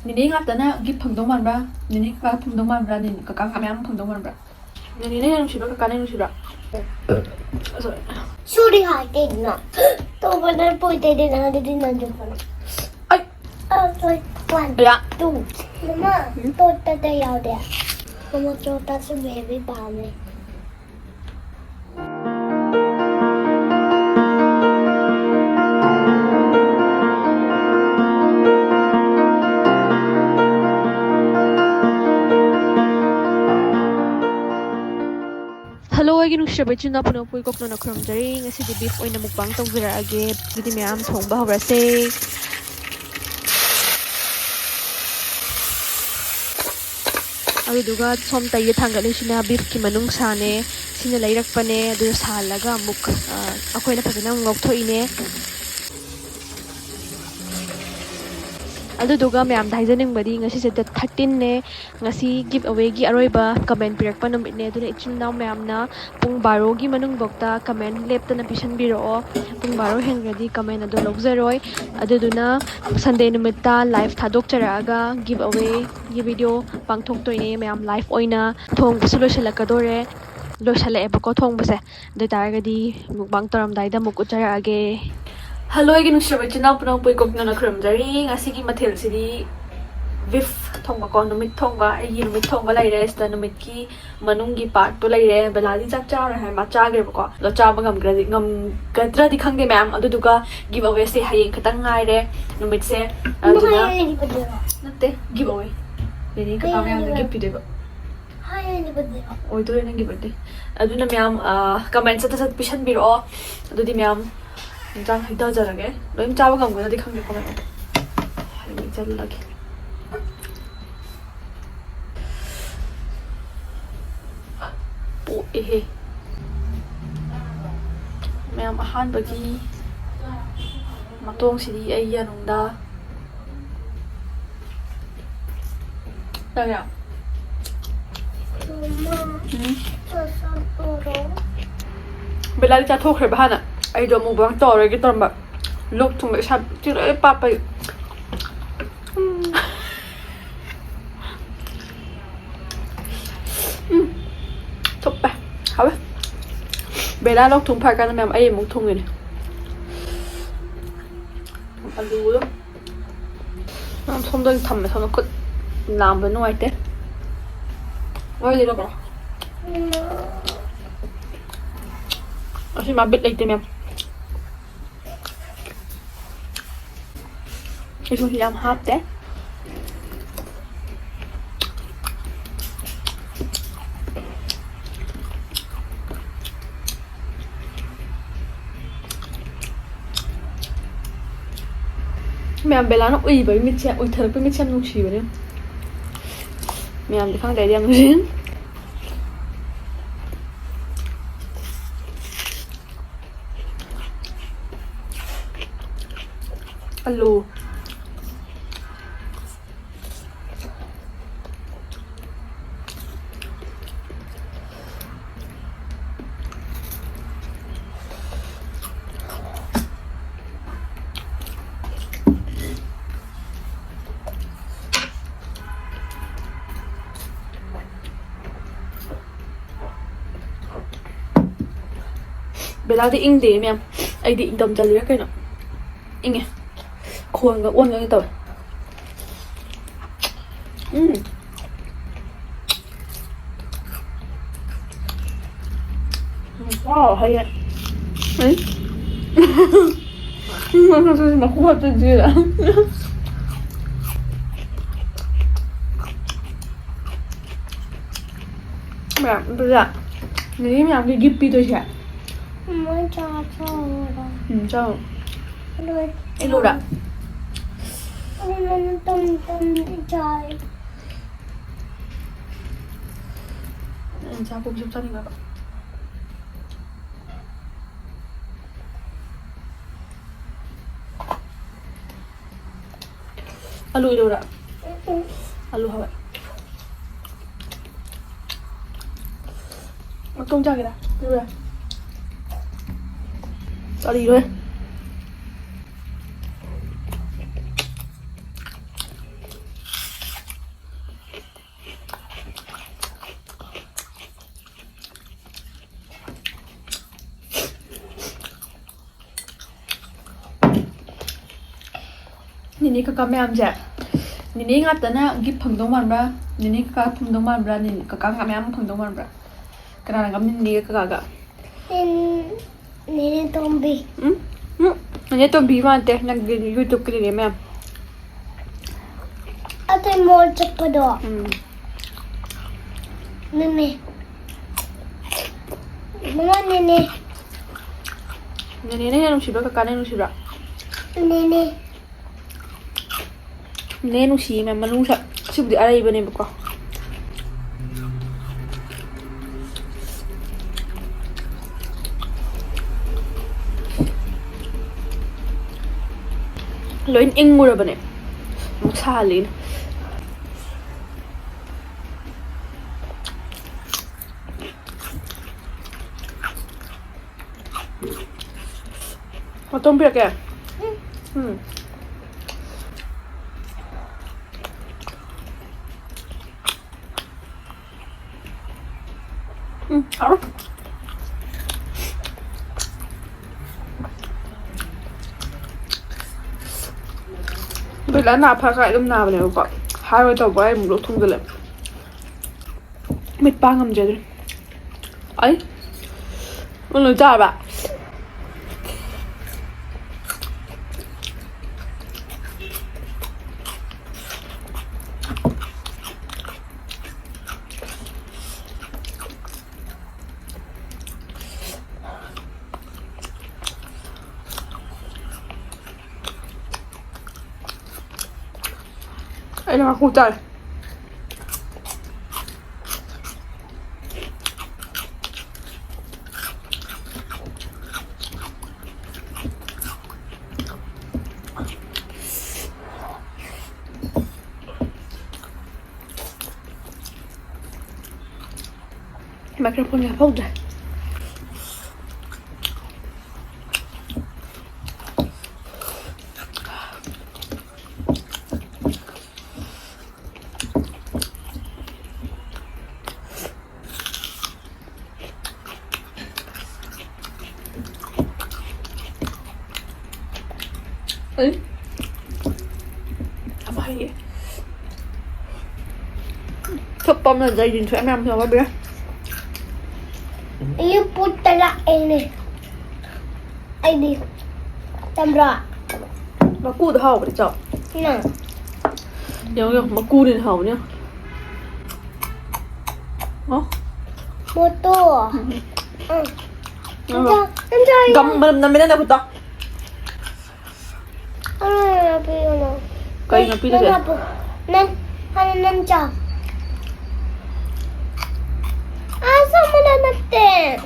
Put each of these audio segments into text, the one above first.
Nini ngakana gi phangdong manbra. Nini ka phangdong manbra nini ka kamyam phangdong manbra. Nini ne nung sibra ka nung sibra. Sorry. Sorry hai din na. To bana poi te din na din na jo pala. Ai. Sorry. 1 Ja. 2 Mama, to ta ta yaw de. Mama chota se baby ba me. Hello, I'm Shabbat na puno po ikok na nakromdari. Ngasi di beef oy na mukbang tong age. Gidi miyam thong bahawra se. Aduga som tayo tanggalin sina beef ki manung sane. Sina layrak pa ne. Adu salaga muk. Ako na paginang ngokto ine. Aduga miyam dahil badi ngasi sa 13 ne. Ngasi giveaway gi aroiba comment pirak pa numit ne. Adu na ichim na miyam na. Pung baro gi manung bokta comment lepta na pisan biro. Pung baro hengradi comment adu logzaroy. Adu na Sunday numita live thadok charaga giveaway gi video pangthok to ine miyam live oina thong busulo shalakadore. Lo shala ebako thong base. Adu taragadi mukbang taram daida muk ucharage. Hello, I'm Shabbat na puno po ikok na nakromdari. Ngasi gi mathil sidi beef thongba ko numit thongba ai numit thongba lai re sta numit ki manung gi part to lai re baladi chak cha ra hai ma cha gre ko lo cha ba ngam gadra di khang de ma'am adu duga giveaway se hayeng khatang ngai re numit se aduna natte giveaway ni ka pa ma'am gift pi de ba Hai ni bade. oi to ne gift de aduna ma'am comment sa ta pisan bi ro adu di ma'am 장 이따자라게 너임 짜고 거야 네 칸게 거면 이 잘라게 오 에헤 매am 아한바기 마똥시디 에이야 농다 야야 Mama, sa puro. 벨라리 짜 토크를 하나 아이도 뭐 그냥 떠오르게 떠는 막 룩퉁 막 샵 찌르 빠빠 톱바 하와 베라 룩퉁 팔가는 면 아예 묵퉁이네 알루요 손도 담면서 놓고 남은 놓을 때 왜 이러봐 Kasi mabit like them. Ito silang hot eh. Mẹ bé nó ủy với mít chè, ui thật với mít chè nung xì vậy đấy. Mẹ thì không để đi ăn riêng. Alo. Bella thì in đi em. Ai đi đầm chân lưỡi cái nó. In nghe. Khuôn cái uốn cái tao. Wow, hay đấy. Đấy. Mà khuôn chân gì đó. Mẹ, bây giờ nếu mà cái gift tôi sẽ Mama cha cha. cho Rồi. em luôn đã Mama tâm chai. sao cũng giúp cho đi mà alo đâu đã alo hả vậy công cha kìa đâu rồi cho đi thôi 니니 카카 ꯃꯌꯥꯝꯁꯦ 니니 ꯉꯥꯛꯇꯅ ꯒꯤꯐ ꯐꯪꯗꯧ ꯃꯥꯟꯕ꯭ꯔꯥ 니니 카카 ꯐꯪꯗꯧ ꯃꯥꯟꯕ꯭ꯔꯥ 니니 카카 ꯃꯌꯥꯝ ꯐꯪꯗꯧ ꯃꯥꯟꯕ꯭ꯔꯥ 그나랑 니니 카카가 니네 좀비. 아니 또 비만테 난 유튜브 클리네 매 아들 뭘 찍거든. 니네. 뭐야 니네. 니네 누시브라 카카네 누시브라 니네. 네 누시면 만ung사 시부디 알아이버네버거 loin ingmurabane musalin 어떤 벽에? 응. 알아. 왜 나 아파가 이름 나오네 오빠. 하루도 뭐야 물로 통들래. 밑방 감자들. 아이. 오늘 잡아. Đây là củ tỏi. Microphone là không rồi. 응? Apa vậy? Thức bông là dây điện thoại em làm sao biết? You put tala ini. Ini. Tamra. Mà cu thì hầu để chọn. Nah. Nhớ mà cu thì hầu nhá. Đó. Motor. Nanti. Gam nằm bên đây đâu Apa yang? Cây nó pin rồi. Nan jam. Asa mana natin?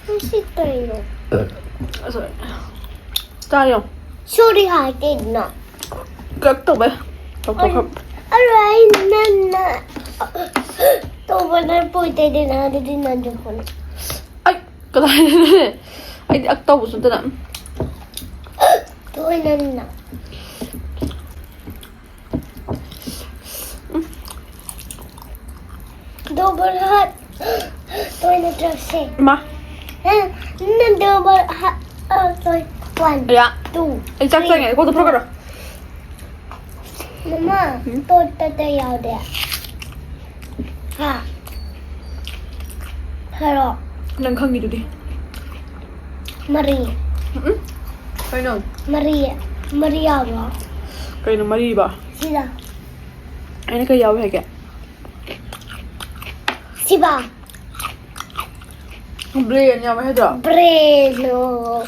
Masih tayo. Rồi. Sao không? Sorry hati na. Cực tục vậy. Không không. Alright, nana. Tôi vẫn đang bôi tay đi nào đi nào cho con. Ai, cái này. Ai đi ác tàu xuống tên ạ. Tôi nana. Double hat. Tôi là trò xe. Mà. Nó double hat. Tôi. One. Dạ. Two. Anh chắc sao ngày cô tôi rồi. Mama, tôi tatayaw dia. Ha. Hello. Nang khang gitu đi. Maria. Cái nào? Maria. Maria ba? Cái nào Maria ba? Sila. Anh cái giàu hay kìa. Siba. Brain nhau hết rồi. Breno.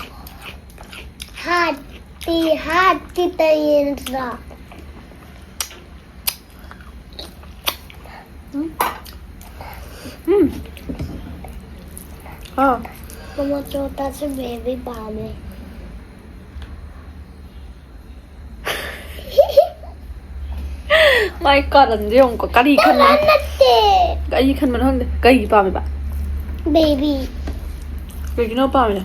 Hati tayo ra. Mama छोटा से baby बाने. My God, anh dùng có cái gì khăn mà. Cái gì khăn mà hơn cái gì ba mày bạn. Baby. Cái gì nó ba mày nè.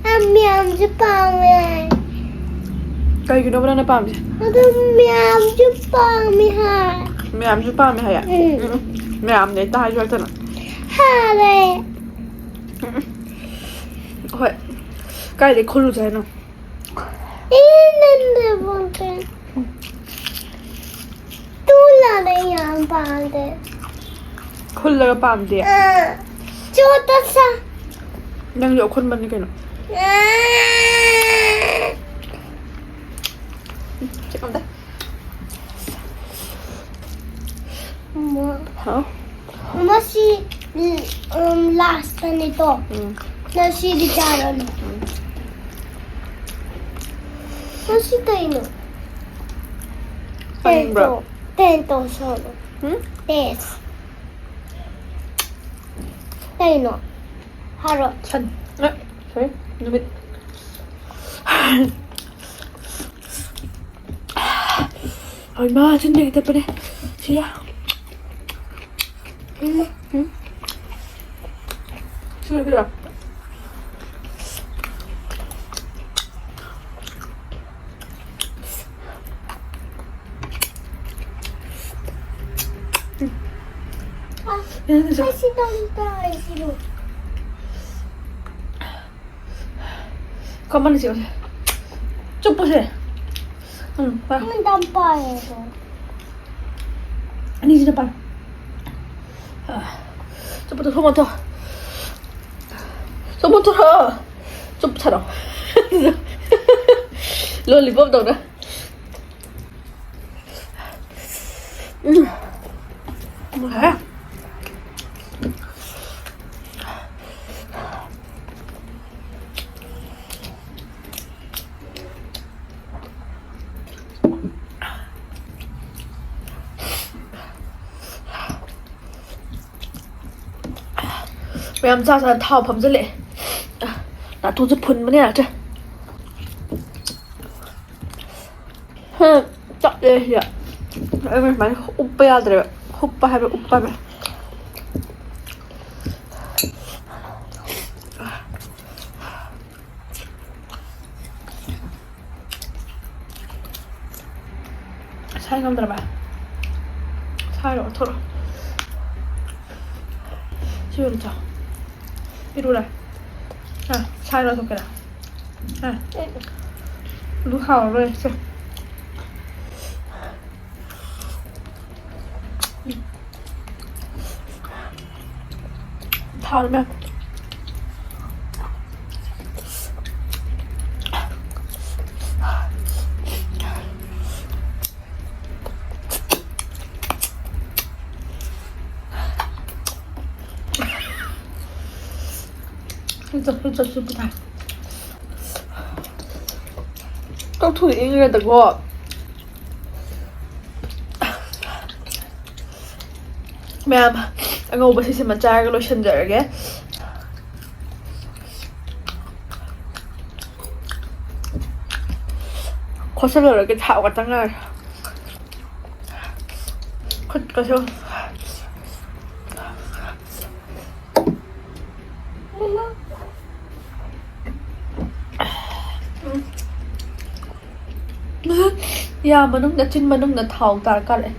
Ami am je pa me. ꯀꯩꯒꯤꯅꯣꯕ ꯅꯪꯅ ꯄꯥꯝꯃꯤꯁꯦ ꯑꯗꯨ ꯃꯌꯥꯝꯁꯨ ꯄꯥꯝꯃꯤ ꯍꯥꯏ ꯃꯌꯥꯝꯁꯨ ꯄꯥꯝꯃꯦ ꯍꯥꯏꯌꯦ ꯃꯌꯥꯝꯅꯦ ꯍꯦꯛꯇ ꯍꯥꯏꯁꯨ ꯍꯥꯏꯇꯅ ꯍꯥꯔꯦ ꯍꯣꯏ ꯀꯥꯏꯗꯩ ꯈꯨꯜꯂꯨꯁꯦ ꯍꯥꯏꯅꯣ 이는데 뭔데 뚫라네 양반데 ꯈꯨꯜꯂꯒ ꯄꯥꯝꯗꯦ 쫓았어 ꯅꯪꯁꯨ ꯑꯈꯨꯟꯕꯅꯤ ꯀꯩꯅꯣ 잠깐만. 뭐 어? 맛이 라스트니 또 나시리 잘하는 맛있다 이노 텐토 소로 응? 데스 이노 하루 산. 네. 저희 누밋. 얼마 진작에 됐더니 지야. 응? 지금 그래. 맛있다 이시로 가만히 있어. 쭉 보세요. 응, 봐. 땀빠에서 아니 진짜 빨리. 좀부터 손부터. 손부터. 좀 차려. 롤리법 넣어라. 뭐야? ꯃꯌꯥꯝ ꯆꯥ ꯆꯥ ꯊꯥꯎ ꯐꯝꯖꯤꯜꯂꯛꯑꯦ ꯅꯥꯇꯣꯟꯁꯨ ꯐꯨꯟꯕꯅꯦ ꯌꯥꯗ꯭ꯔꯦ ꯆꯠꯂꯦ ꯁꯤꯗ ꯑꯩ ꯁꯨꯃꯥꯏꯅ ꯎꯞꯄ ꯌꯥꯗ꯭ꯔꯦꯕ ꯍꯨꯞꯄ ꯍꯥꯏꯕ ꯎꯞꯄ ꯍꯥꯏꯕ 살 ꯉꯝꯗ꯭ꯔꯕ 살을 털어 시우를 쳐 이리오라 자 살을 섞여라 자 lu khảo rồi xem thảo được không 진짜 슬프다 떡토리 ing을 되고 ꯃꯌꯥꯝ ꯑꯉꯧꯕꯁꯤꯁꯤꯃ ꯆꯥꯔꯒ ꯂꯣꯏꯁꯤꯟꯖꯔꯒꯦ ꯈꯣꯠꯆꯜꯂꯨꯔꯒꯦ ꯊꯥꯎ ꯈꯛꯇ ꯉꯥꯏꯔꯦ ꯈꯨꯠꯀꯁꯨ 야 ꯃꯅꯨꯡꯗ ꯆꯤꯟ ꯃꯅꯨꯡꯗ ꯊꯥꯎ ꯇꯥꯔꯀꯥꯟꯗ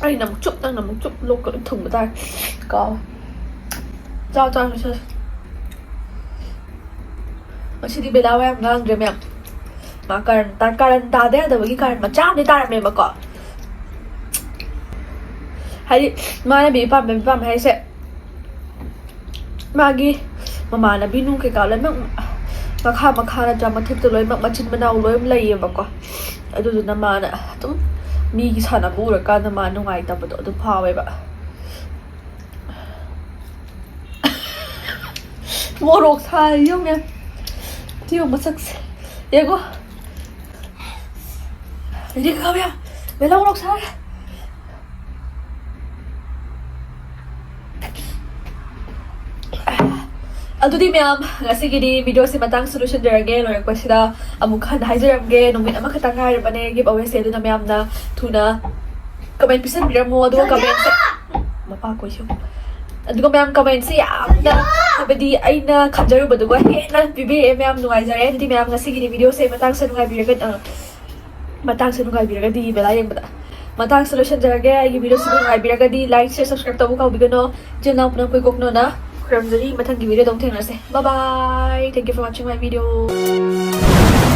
ꯑꯩꯅ ꯑꯃꯨꯛ ꯆꯨꯞ ꯅꯪꯅ ꯑꯃꯨꯛ ꯆꯨꯞ ꯂꯣꯛꯀ ꯂꯣꯏ ꯊꯨꯡꯕ ꯇꯥꯔꯦ ꯀꯥꯎ ꯆꯥꯎ ꯆꯥꯎ ꯆꯥꯎ ꯉꯁꯤꯗꯤ ꯕꯦꯂꯥ ꯋꯥ ꯌꯥꯝ ꯉꯥꯡꯗ꯭ꯔꯦ ꯃꯌꯥꯝ ꯃꯥ ꯀꯥꯔꯟ ꯇꯥꯗ ꯌꯥꯗꯕꯒꯤ ꯀꯥꯔꯟ ꯃꯆꯥ ꯑꯃꯗꯤ ꯇꯥꯔꯝꯃꯦꯕꯀꯣ ꯍꯥꯏꯗꯤ ꯃꯥꯅ ꯕꯤ ꯄꯥꯝꯃꯦ ꯍꯥꯏꯁꯦ ꯃꯥꯒꯤ ꯃꯃꯥꯟꯅꯕꯤ ꯅꯨꯡ ꯀꯩꯀꯥ ꯂꯣꯏꯅꯃꯛ ꯃꯈꯥ ꯅꯠꯇ꯭ꯔꯒ ꯃꯊꯛꯇ ꯂꯣꯏꯅꯃꯛ ꯃꯆꯤꯟ ꯃꯅꯥꯎ ꯂꯣꯏꯅ ꯂꯩꯌꯦꯕꯀꯣ ꯑꯗꯨꯗꯨꯅ ꯃꯥꯅ ꯑꯗꯨꯝ ꯃꯤꯒꯤ ꯁꯥꯟꯅꯕ ꯎꯔꯀꯥꯟꯗ ꯃꯥ ꯅꯨꯡꯉꯥꯏꯇꯕꯗꯣ ꯑꯗꯨ ꯐꯥꯎꯋꯦꯕ 모록 사려면 뒤에 sak 얘고 이리 가면 멜라모록 사 ꯑꯗꯨꯗꯤ ꯃꯌꯥꯝ ꯉꯁꯤꯒꯤꯗꯤ ꯚꯤꯗꯤꯑꯣꯁꯤ ꯃꯇꯥꯡ ꯁꯣꯂꯨꯁꯟꯖꯔꯒꯦ ꯂꯣꯏꯔꯛꯄꯁꯤꯗ ꯑꯃꯨꯛ ꯍꯟꯅ ꯍꯥꯏꯖꯔꯝꯒꯦ ꯅꯨꯃꯤꯠ ꯑꯃꯈꯛꯇꯪ ꯉꯥꯏꯔꯕꯅꯦ ꯒꯤꯞ ꯑꯋꯦꯁꯦ ꯑꯗꯨꯅ ꯃꯌꯥꯝꯅ ꯊꯨꯅ ꯀꯃꯦꯟ ꯄꯤꯁꯟꯕꯤꯔꯝꯃꯣ ꯑꯗꯨꯒ ꯀꯃꯦꯟꯁꯦ ꯃꯄꯥ ꯀꯣꯏꯁꯨ ꯑꯗꯨꯒ ꯃꯌꯥꯝ ꯀꯃꯦꯟꯁꯦ ꯌꯥꯝꯅ ꯍꯥꯏꯕꯗꯤ ꯑꯩꯅ ꯈꯟꯖꯔꯨꯕꯗꯨꯒ ꯍꯦꯟꯅ ꯄꯤꯕꯤꯔꯛꯑꯦ ꯃꯌꯥꯝ ꯅꯨꯡꯉꯥꯏꯖꯔꯦ ꯑꯗꯨꯗꯤ ꯃꯌꯥꯝ ꯉꯁꯤꯒꯤꯗꯤ ꯚꯤꯗꯤꯑꯣꯁꯦ ꯃꯇꯥꯡꯁꯦ ꯅꯨꯡꯉꯥꯏꯕꯤꯔꯒꯗꯤ ꯕꯦꯂꯥ ꯌꯦꯡꯕꯗ ꯃꯇꯥꯡꯁꯦ ꯂꯣꯏꯁꯤꯟꯖꯔꯒꯦ ꯑꯩꯒꯤ ꯚꯤꯗꯤꯑꯣꯁꯤꯕꯨ ꯅꯨꯡꯉꯥꯏꯕꯤꯔꯒꯗꯤ ꯂꯥꯏꯛ ꯁꯦꯌꯔ ꯁꯕꯁꯀ꯭राꯏꯕ ꯇꯧꯕ ꯀꯥꯎꯕꯤꯒꯅꯣ ꯆꯤꯜꯅꯥꯎ ꯄꯨꯅ ꯀꯣꯏꯀꯣꯛꯅꯣꯅ ꯈꯨꯔꯨꯝꯖꯔꯤ ꯃꯊꯪꯒꯤ ꯚꯤꯗꯤꯑꯣꯗ ꯑꯃꯨꯛ ꯊꯦꯡꯅꯔꯁꯦ bye bye thank you for watching my video